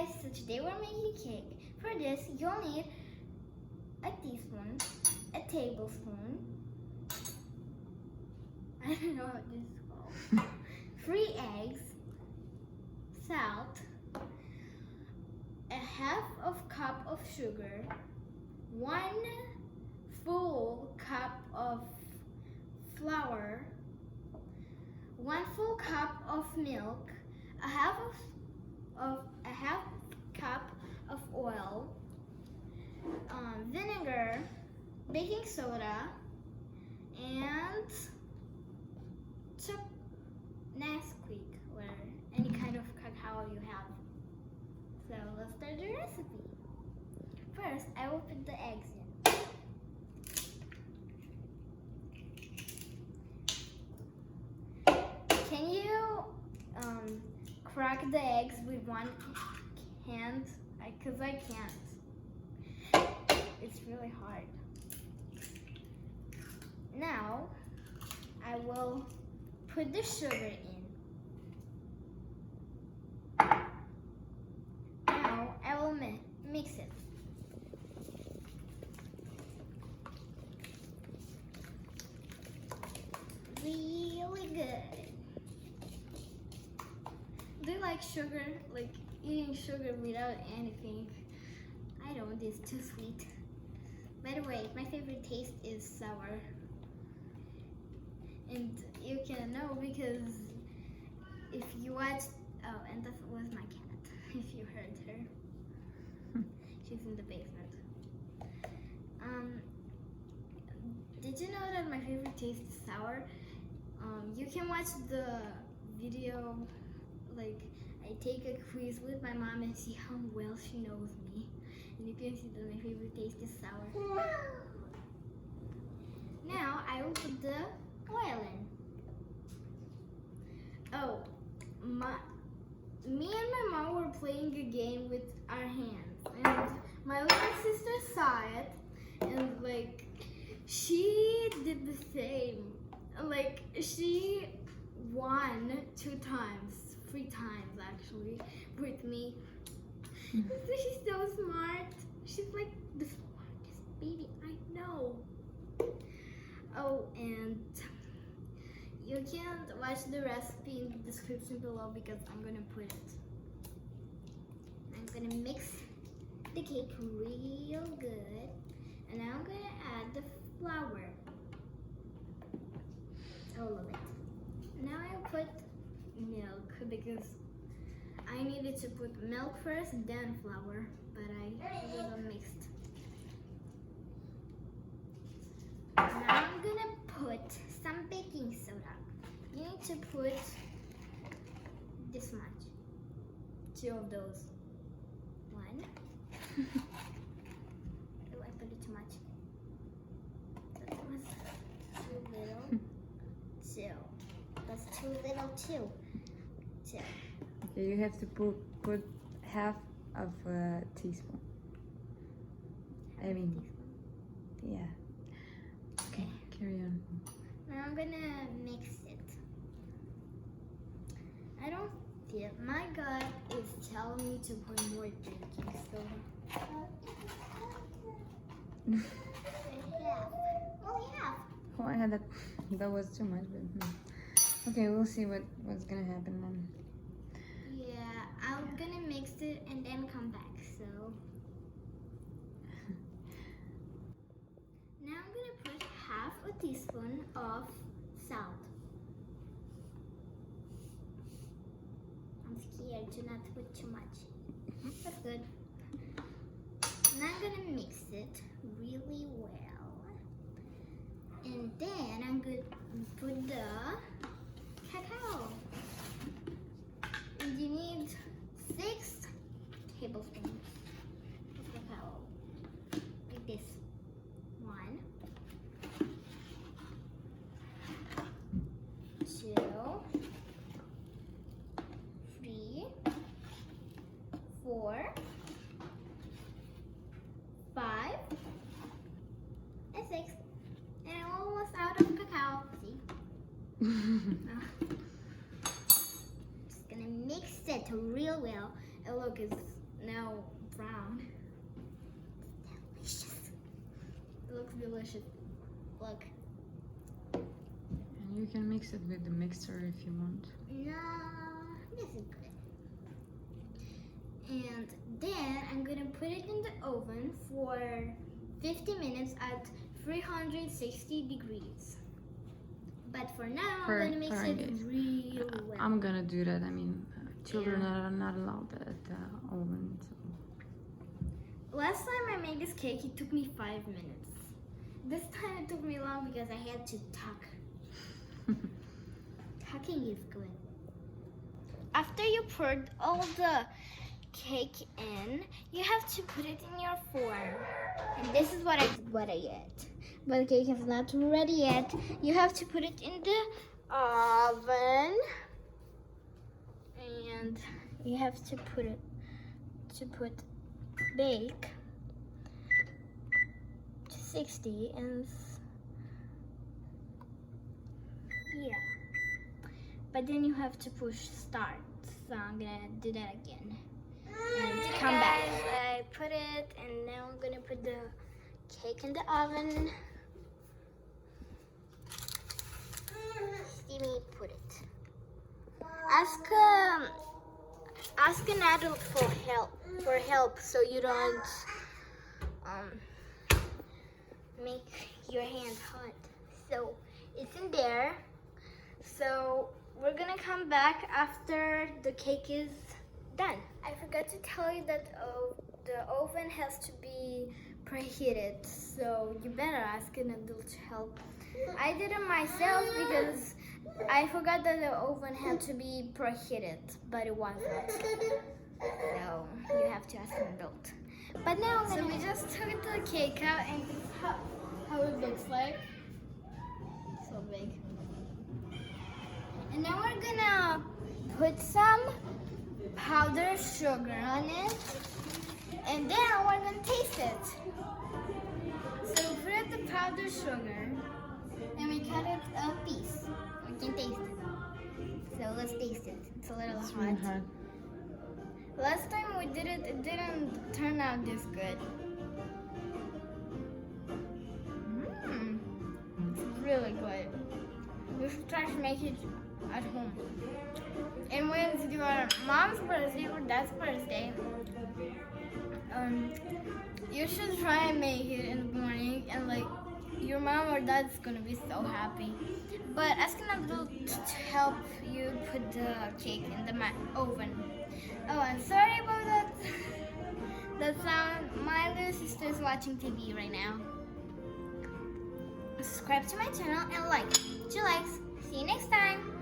guys, so today we're making cake. For this, you'll need a teaspoon, a tablespoon, I don't know what this is called, 3 eggs, salt, a half of cup of sugar, 1 full cup of flour, 1 full cup of milk, a half cup of oil, vinegar, baking soda, and Nesquik or any kind of cacao you have. So let's start the recipe. First, I will put the eggs in. Can you crack the eggs with one hand? Because I can't. It's really hard. Now, I will put the sugar in. Now, I will mix it. Really good. Do you like sugar? Like eating sugar without anything? I don't, it's too sweet. By the way, my favorite taste is sour. And you can know because if you watch, oh, and that was my cat, if you heard her. She's in the basement. Did you know that my favorite taste is sour? You can watch the video, like I take a quiz with my mom and see how well she knows me. And you can see that my favorite taste is sour. Now I will put the oil in. Oh, me and my mom were playing a game with our hands, and my little sister saw it, and like she did the same. Like she won 2 times, 3 times actually, with me. She's so smart. She's like the smartest baby I know. Oh, and you can't watch the recipe in the description below because I'm gonna put it. I'm gonna mix the cake real good, and now I'm gonna add the flour. All of it. Now I'll put milk because I needed to put milk first, then flour, but I little mixed. Now I'm gonna put some baking soda. You need to put this much. 2 of those. 1. Oh, I put it too much. That was too little. 2. That's too little too. 2. Okay, you have to put half of a teaspoon. I mean, yeah. Okay. Carry on. Now I'm gonna mix it. I don't feel, my gut is telling me to put more baking soda. Only half. Oh, I had that was too much, but okay, we'll see what's gonna happen then. Yeah, I'm gonna mix it and then come back, so. Now I'm gonna put half a teaspoon of salt. I'm scared to not put too much. That's good. Now I'm gonna mix it really well. And then I'm gonna put the cacao. And you need 6 tablespoons of cacao. Like this. 1, 2, 3, 4, 5, and 6. And I'm almost out of cacao. See? Just gonna mix it real well. And look, it's now brown. Delicious. It looks delicious. Look. And you can mix it with the mixer if you want. No, this is good. And then I'm gonna put it in the oven for 50 minutes at 360 degrees. But for now, I'm gonna mix it real well. I'm gonna do that. I mean, children are not allowed at the oven. So. Last time I made this cake, it took me 5 minutes. This time it took me long because I had to tuck. Tucking is good. After you poured all the cake in, you have to put it in your form. And this is what I get. But the cake is not ready yet. You have to put it in the oven. And you have to bake to 60 and yeah. But then you have to push start. So I'm gonna do that again. And come back. I put it, and now I'm gonna put the cake in the oven. See me put it. Ask an adult for help so you don't make your hand hot. So it's in there. So we're gonna come back after the cake is done. I forgot to tell you that the oven has to be preheated, so you better ask an adult to help. I did it myself because I forgot that the oven had to be preheated, but it wasn't. So you have to ask an adult. But now, so we just took the cake out, and this is how it looks like. So big. And now we're gonna put some powdered sugar on it, and then we're gonna taste it. So we put the powdered sugar, and we cut it a piece. We can taste it. So let's taste it. It's a little hot. Last time we did it, it didn't turn out this good. It's really good. We should try to make it at home. And when it's your mom's birthday or dad's birthday, you should try and make it in the morning, and like your mom or dad's gonna be so happy. But ask an adult to help you put the cake in the oven. Oh, I'm sorry about that. That sound. My little sister is watching TV right now. Subscribe to my channel and like. 2 likes. See you next time.